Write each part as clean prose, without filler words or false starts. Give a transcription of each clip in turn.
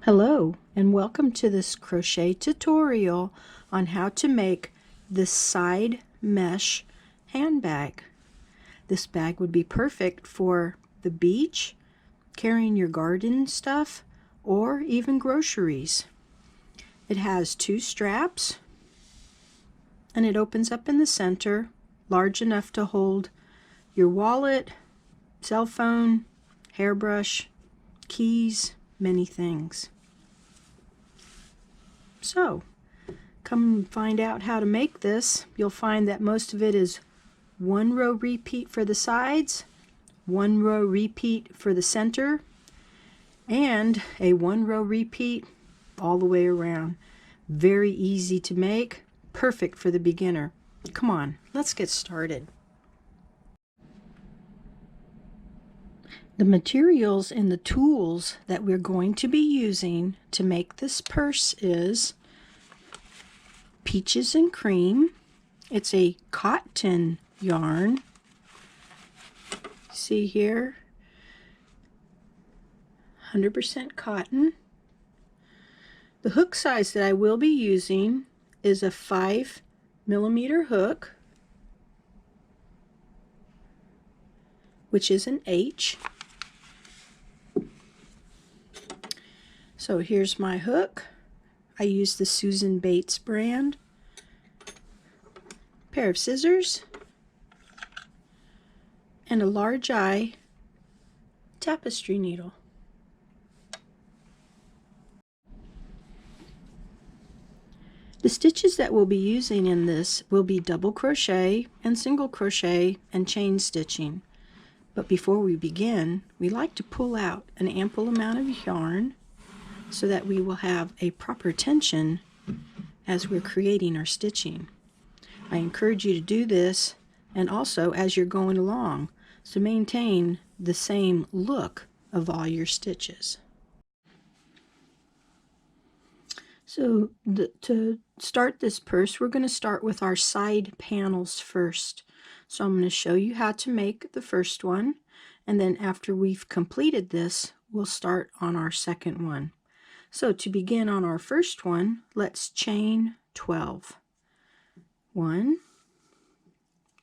Hello and welcome to this crochet tutorial on how to make this side mesh handbag. This bag would be perfect for the beach, carrying your garden stuff, or even groceries. It has two straps and it opens up in the center, large enough to hold your wallet, cell phone, hairbrush, keys, many things. So, come find out how to make this. You'll find that most of it is one row repeat for the sides, one row repeat for the center, and a one row repeat all the way around. Very easy to make, perfect for the beginner. Come on, let's get started. The materials and the tools that we're going to be using to make this purse is Peaches and Cream. It's a cotton yarn. See here, 100% cotton. The hook size that I will be using is a 5mm hook, which is an H. So here's my hook. I use the Susan Bates brand. Pair of scissors and a large eye tapestry needle. The stitches that we'll be using in this will be double crochet and single crochet and chain stitching. But before we begin, we like to pull out an ample amount of yarn so that we will have a proper tension as we're creating our stitching. I encourage you to do this and also as you're going along, so maintain the same look of all your stitches. So to start this purse, we're going to start with our side panels first. So I'm going to show you how to make the first one, and then after we've completed this, we'll start on our second one. So to begin on our first one, let's chain 12. 1,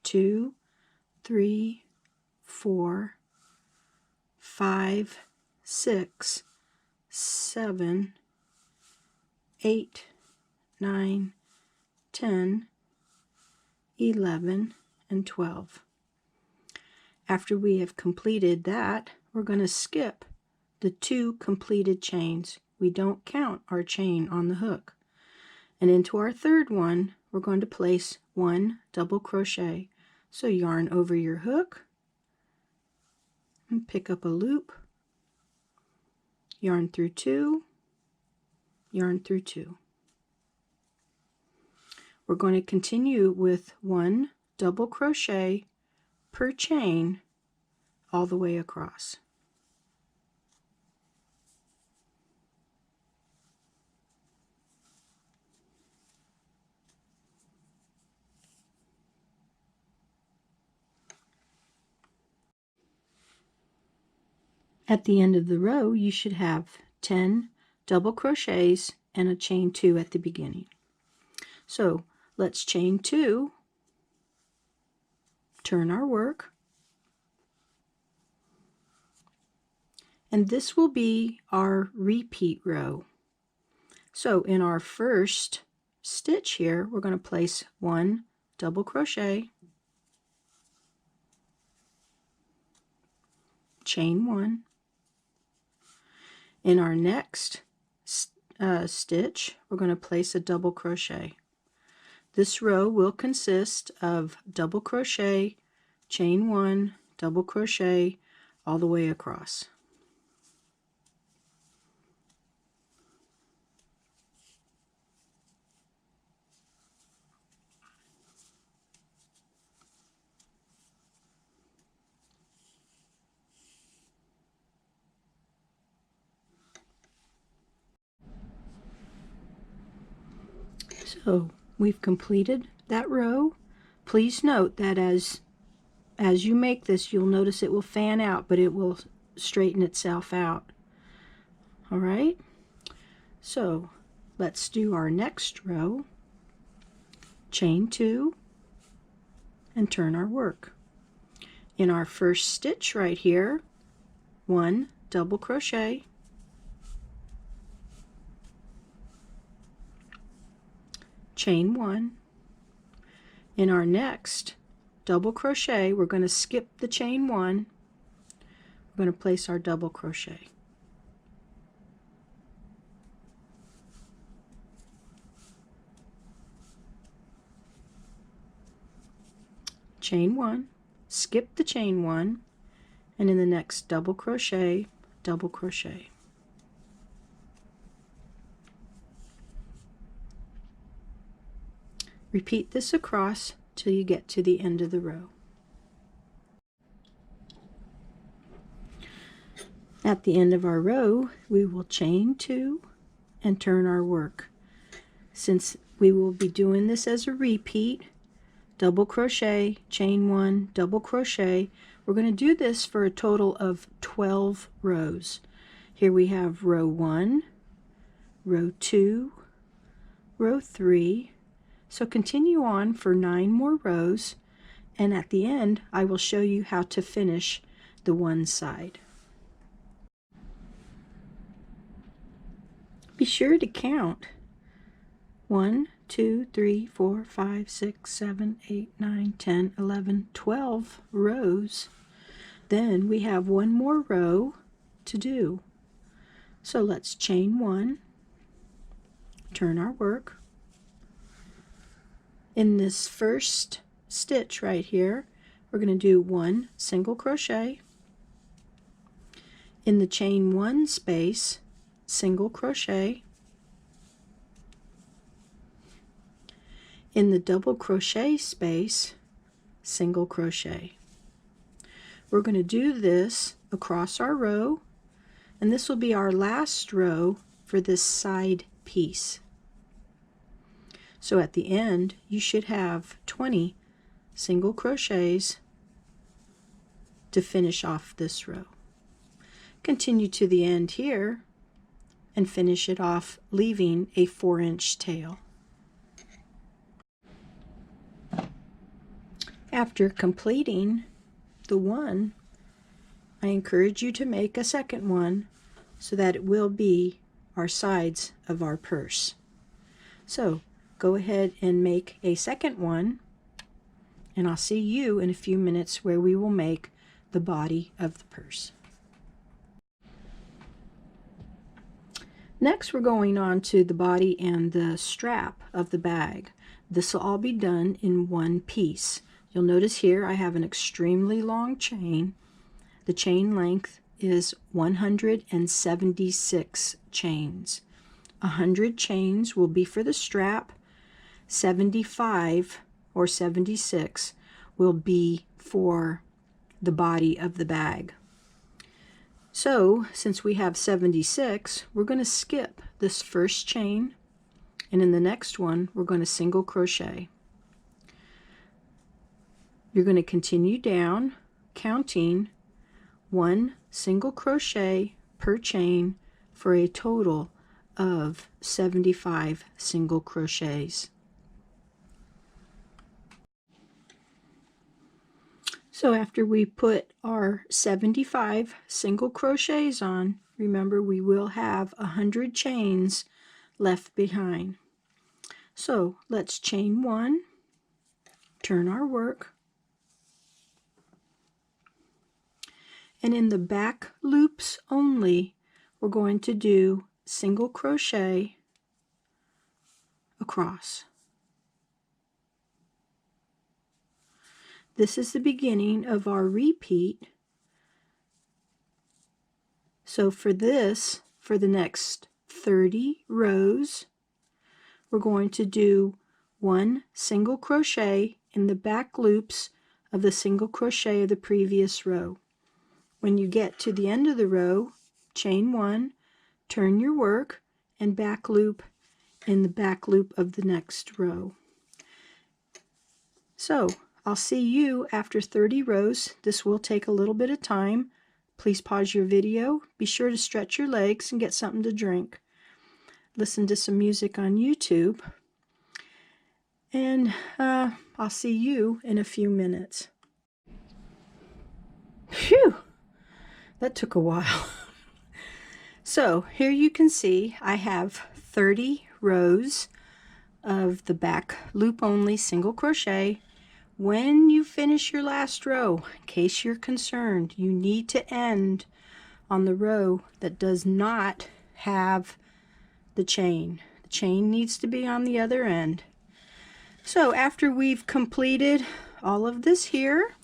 2, 3, 4, 5, 6, 7, 8, 9, 10, 11, and 12. After we have completed that, we're going to skip the 2 completed chains. We don't count our chain on the hook. And into our third one, we're going to place 1 double crochet. So yarn over your hook and pick up a loop, yarn through 2, yarn through 2. We're going to continue with 1 double crochet per chain all the way across. At the end of the row, you should have 10 double crochets and a chain 2 at the beginning. So let's chain 2, turn our work, and this will be our repeat row. So in our first stitch here, we're going to place 1 double crochet, chain 1. In our next stitch, we're going to place a double crochet. This row will consist of double crochet, chain 1, double crochet, all the way across. So we've completed that row. Please note that as you make this, you'll notice it will fan out, but it will straighten itself out. All right, So let's do our next row. Chain 2 and turn our work. In our first stitch right here, 1 double crochet, chain 1. In our next double crochet, we're going to skip the chain 1. We're going to place our double crochet. Chain 1, skip the chain 1, and in the next double crochet, double crochet. Repeat this across till you get to the end of the row. At the end of our row, we will chain 2 and turn our work. Since we will be doing this as a repeat, double crochet, chain 1, double crochet, we're going to do this for a total of 12 rows. Here we have row 1, row 2, row 3. So continue on for 9 more rows, and at the end I will show you how to finish the one side. Be sure to count 1, 2, 3, 4, 5, 6, 7, 8, 9, 10, 11, 12 rows. Then we have one more row to do. So let's chain 1, turn our work. In this first stitch right here, we're going to do 1 single crochet. In the chain 1 space, single crochet. In the double crochet space, single crochet. We're going to do this across our row, and this will be our last row for this side piece. So at the end, you should have 20 single crochets to finish off this row. Continue to the end here and finish it off, leaving a 4-inch tail. After completing the one, I encourage you to make a second one so that it will be our sides of our purse. So go ahead and make a second one, and I'll see you in a few minutes where we will make the body of the purse. Next, we're going on to the body and the strap of the bag. This will all be done in one piece. You'll notice here I have an extremely long chain. The chain length is 176 chains. 100 chains will be for the strap. 75 or 76 will be for the body of the bag. So since we have 76, we're going to skip this first chain, and in the next one we're going to single crochet. You're going to continue down, counting 1 single crochet per chain for a total of 75 single crochets. So after we put our 75 single crochets on, remember we will have 100 chains left behind. So let's chain 1, turn our work, and in the back loops only, we're going to do single crochet across. This is the beginning of our repeat. So for this, for the next 30 rows, we're going to do 1 single crochet in the back loops of the single crochet of the previous row. When you get to the end of the row, chain 1, turn your work, and back loop in the back loop of the next row. So I'll see you after 30 rows. This will take a little bit of time. Please pause your video. Be sure to stretch your legs and get something to drink. listen to some music on YouTube. And I'll see you in a few minutes. Phew! That took a while. So here you can see I have 30 rows of the back loop only single crochet. When you finish your last row, in case you're concerned, you need to end on the row that does not have the chain. The chain needs to be on the other end. So after we've completed all of this here,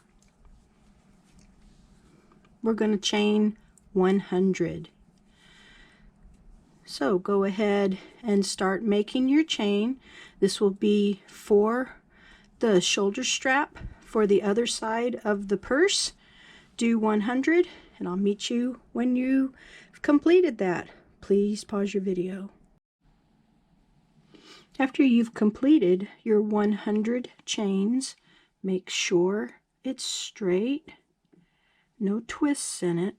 we're going to chain 100. So go ahead and start making your chain. This will be for the shoulder strap for the other side of the purse. Do 100 and I'll meet you when you've completed that. Please pause your video. After you've completed your 100 chains, make sure it's straight, no twists in it.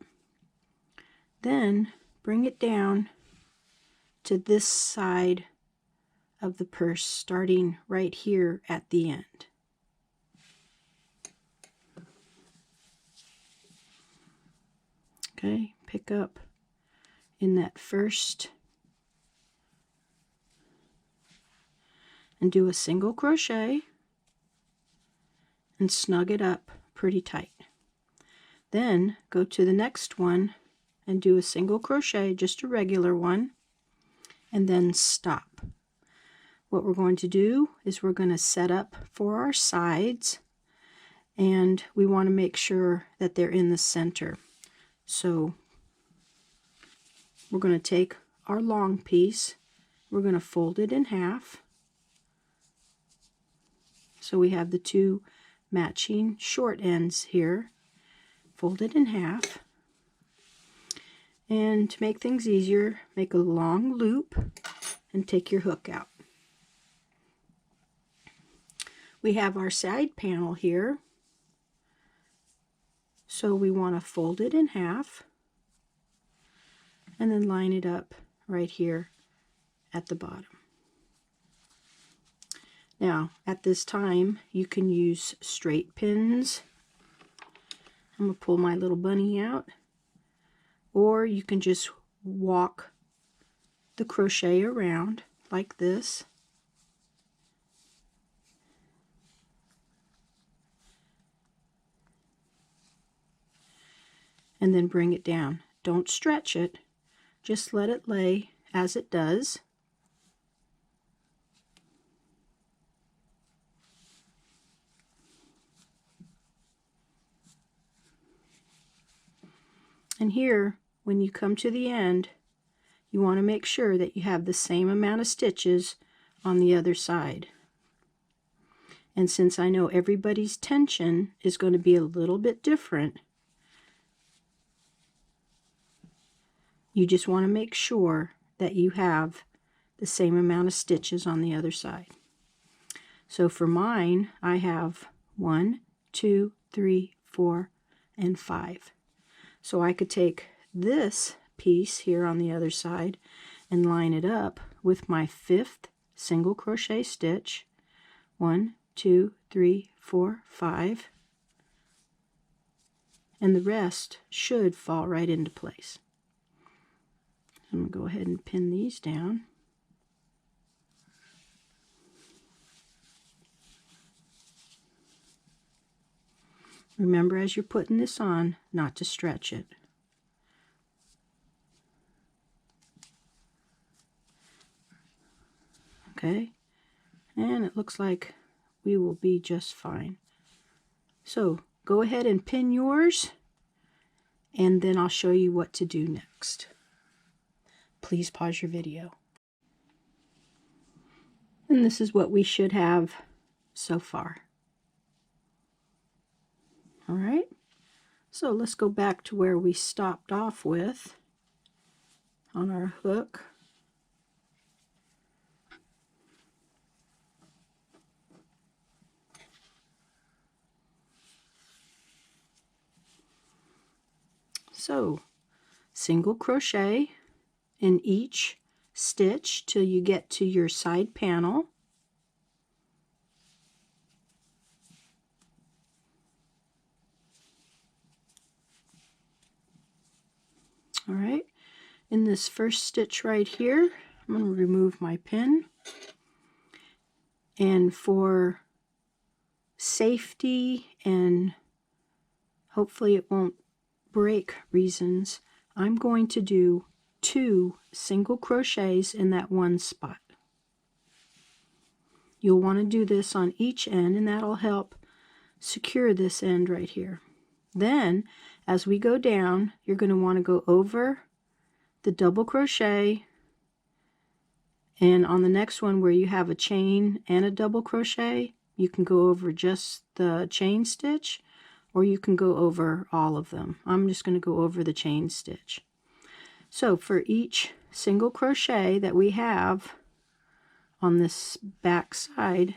Then bring it down to this side of the purse, starting right here at the end. Okay, pick up in that first and do a single crochet and snug it up pretty tight. Then go to the next one and do a single crochet, just a regular one, and then stop. What we're going to do is we're going to set up for our sides, and we want to make sure that they're in the center. So we're going to take our long piece, we're going to fold it in half, so we have the two matching short ends here. Fold it in half, and to make things easier, make a long loop and take your hook out. We have our side panel here, so we want to fold it in half and then line it up right here at the bottom. Now at this time you can use straight pins. I'm going to pull my little bunny out, or you can just walk the crochet around like this. And then bring it down. Don't stretch it, just let it lay as it does. And here, when you come to the end, you want to make sure that you have the same amount of stitches on the other side. And since I know everybody's tension is going to be a little bit different, you just want to make sure that you have the same amount of stitches on the other side. So for mine, I have 1, 2, 3, 4, and 5. So I could take this piece here on the other side and line it up with my 5th single crochet stitch. 1, 2, 3, 4, 5. And the rest should fall right into place. I'm going to go ahead and pin these down. Remember, as you're putting this on, not to stretch it. Okay, and it looks like we will be just fine. So go ahead and pin yours, and then I'll show you what to do next. Please pause your video. And this is what we should have so far. All right, so let's go back to where we stopped off with on our hook. So single crochet in each stitch till you get to your side panel. All right, in this first stitch right here, I'm going to remove my pin, and for safety and hopefully it won't break reasons, I'm going to do 2 single crochets in that one spot. You'll want to do this on each end, and that'll help secure this end right here. Then as we go down, you're going to want to go over the double crochet, and on the next one where you have a chain and a double crochet, you can go over just the chain stitch, or you can go over all of them. I'm just going to go over the chain stitch. So for each single crochet that we have on this back side,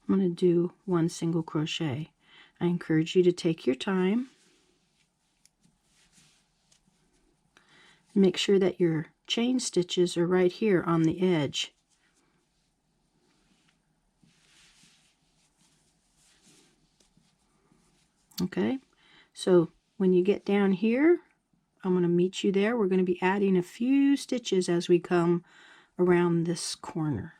I'm going to do 1 single crochet. I encourage you to take your time. Make sure that your chain stitches are right here on the edge. Okay, so when you get down here, I'm going to meet you there. We're going to be adding a few stitches as we come around this corner.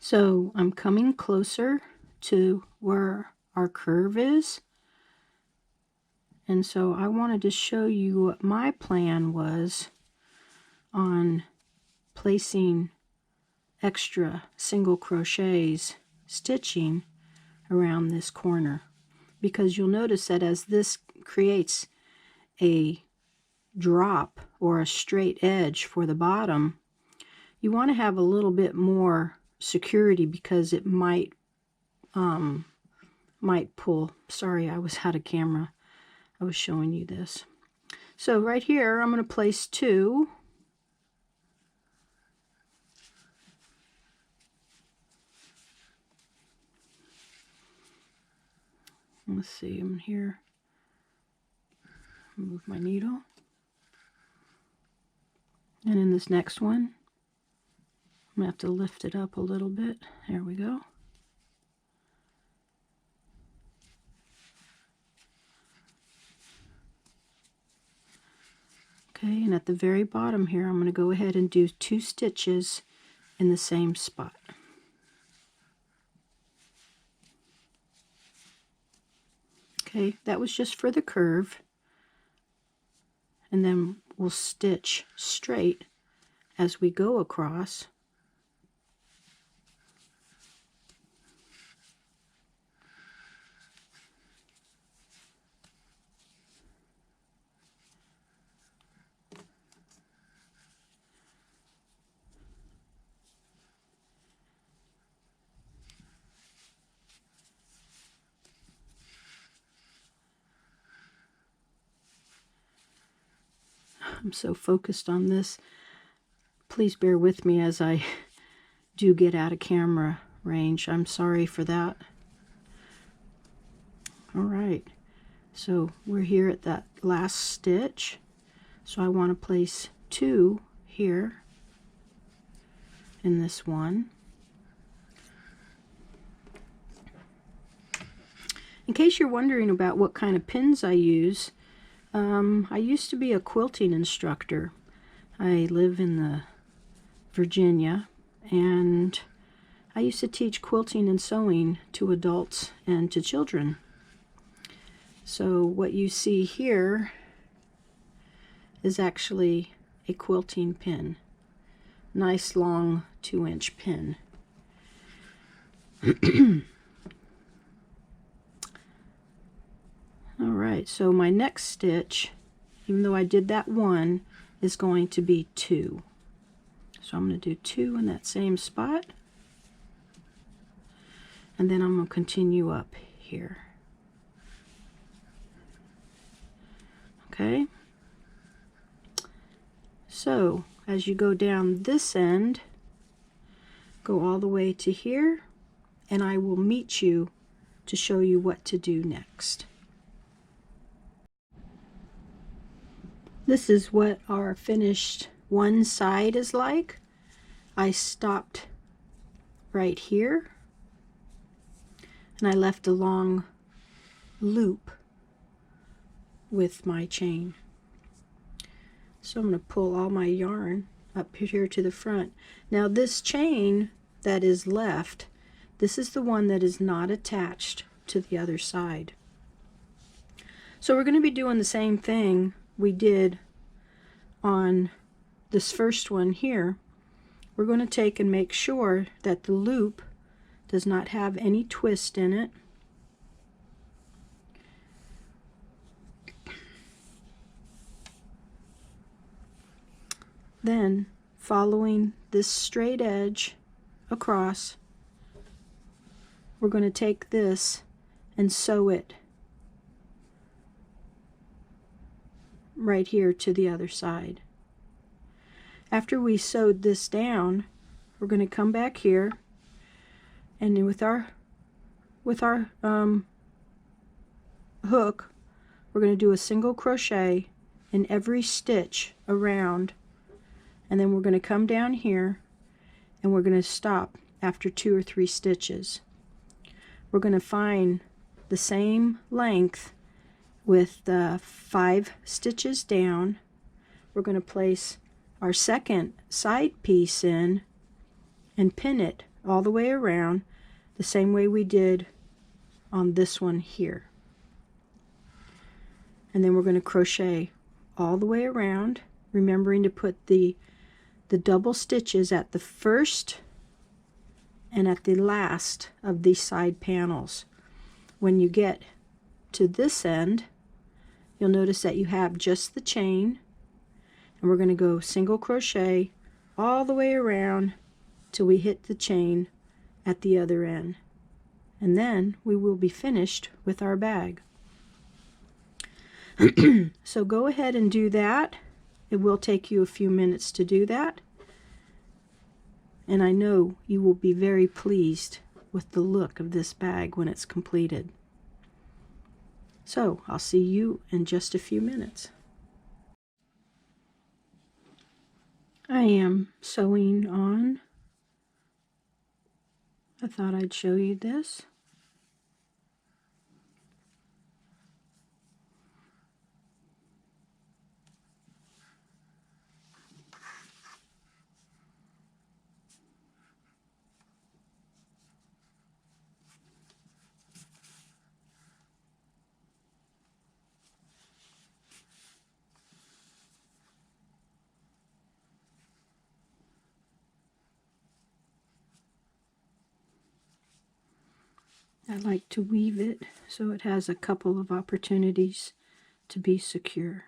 So I'm coming closer to where our curve is, and so I wanted to show you what my plan was on placing extra single crochets stitching around this corner, because you'll notice that as this creates a drop or a straight edge for the bottom, you want to have a little bit more security, because it might pull. Sorry, I was out of camera. I was showing you this. So right here I'm going to place 2. Let's see, I'm here. Move my needle. And in this next one, I'm going to have to lift it up a little bit. There we go. Okay, and at the very bottom here, I'm going to go ahead and do 2 stitches in the same spot. Okay, that was just for the curve, and then we'll stitch straight as we go across. I'm so focused on this. Please bear with me as I do get out of camera range. I'm sorry for that. All right, so we're here at that last stitch. So I want to place 2 here in this one. In case you're wondering about what kind of pins I use, I used to be a quilting instructor. I live in Virginia, and I used to teach quilting and sewing to adults and to children. So what you see here is actually a quilting pin. Nice long 2-inch pin. Alright, so my next stitch, even though I did that 1, is going to be 2. So I'm going to do 2 in that same spot, and then I'm going to continue up here. Okay, so as you go down this end, go all the way to here, and I will meet you to show you what to do next. This is what our finished one side is like. I stopped right here and I left a long loop with my chain. So I'm going to pull all my yarn up here to the front. Now this chain that is left, this is the one that is not attached to the other side. So we're going to be doing the same thing we did on this first one here. We're going to take and make sure that the loop does not have any twist in it. Then, following this straight edge across, we're going to take this and sew it right here to the other side. After we sewed this down, we're going to come back here, and with our hook, we're going to do a single crochet in every stitch around, and then we're going to come down here and we're going to stop after 2 or 3 stitches. We're going to find the same length with the 5 stitches down. We're going to place our second side piece in and pin it all the way around the same way we did on this one here. And then we're going to crochet all the way around, remembering to put the double stitches at the first and at the last of these side panels. When you get to this end, you'll notice that you have just the chain, and we're going to go single crochet all the way around till we hit the chain at the other end, and then we will be finished with our bag. So go ahead and do that. It will take you a few minutes to do that, and I know you will be very pleased with the look of this bag when it's completed. So I'll see you in just a few minutes. I am sewing on. I thought I'd show you this. I like to weave it so it has a couple of opportunities to be secure.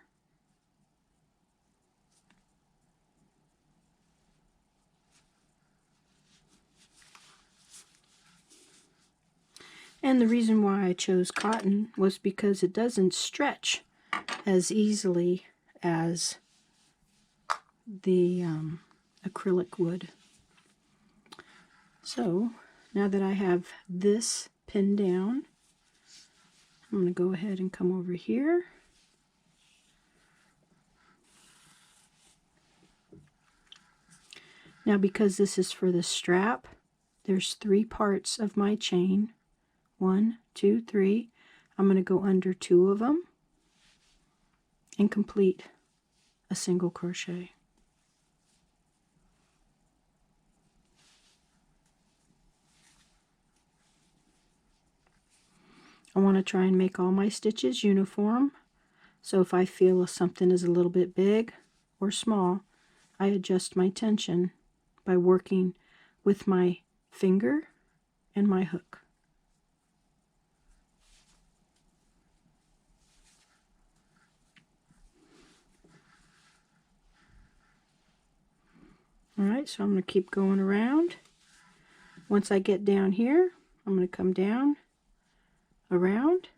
And the reason why I chose cotton was because it doesn't stretch as easily as the acrylic would. So now that I have this pinned down, I'm going to go ahead and come over here. Now, because this is for the strap, there's 3 parts of my chain. 1, 2, 3. I'm going to go under 2 of them and complete a single crochet. I want to try and make all my stitches uniform, so if I feel something is a little bit big or small, I adjust my tension by working with my finger and my hook. Alright, so I'm going to keep going around. Once I get down here, I'm going to come down, around.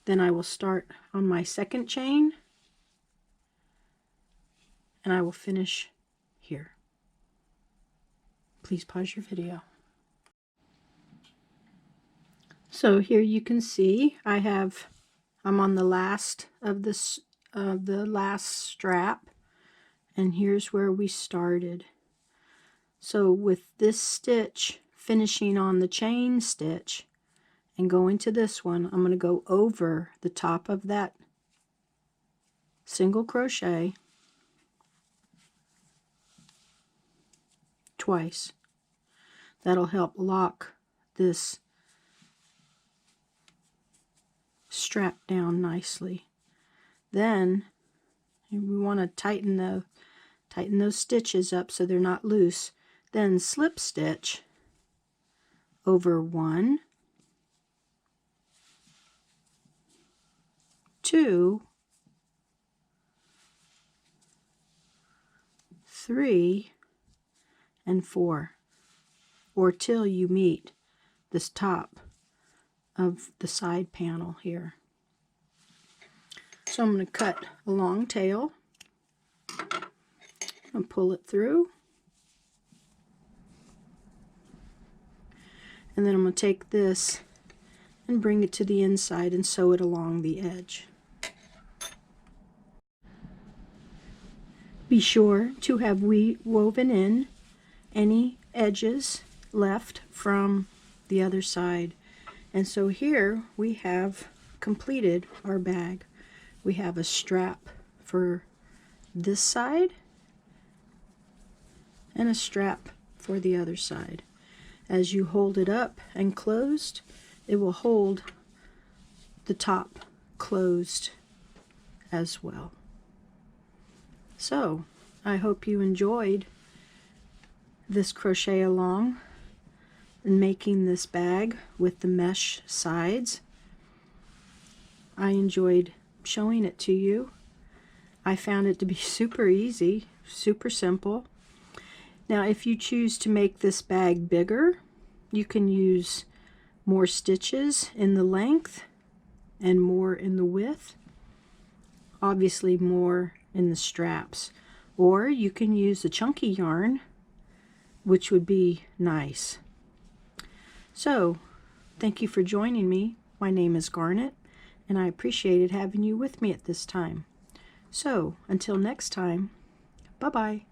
Then I will start on my second chain, and I will finish here. Please pause your video. So here you can see I'm on the last of this the last strap, and here's where we started. So with this stitch finishing on the chain stitch and going to this one, I'm going to go over the top of that single crochet twice. That'll help lock this strap down nicely. Then we want to tighten those stitches up so they're not loose. Then slip stitch over 1, 2, 3, and 4, or till you meet this top of the side panel here. So I'm going to cut a long tail and pull it through, and then I'm going to take this and bring it to the inside and sew it along the edge. Be sure to have woven in any edges left from the other side. And so here we have completed our bag. We have a strap for this side and a strap for the other side. As you hold it up and closed, it will hold the top closed as well. So I hope you enjoyed this crochet along and making this bag with the mesh sides. I enjoyed showing it to you. I found it to be super easy, super simple. Now if you choose to make this bag bigger, you can use more stitches in the length and more in the width, obviously more in the straps, or you can use a chunky yarn, which would be nice. So thank you for joining me. My name is Garnet, and I appreciated having you with me at this time. So until next time, bye-bye.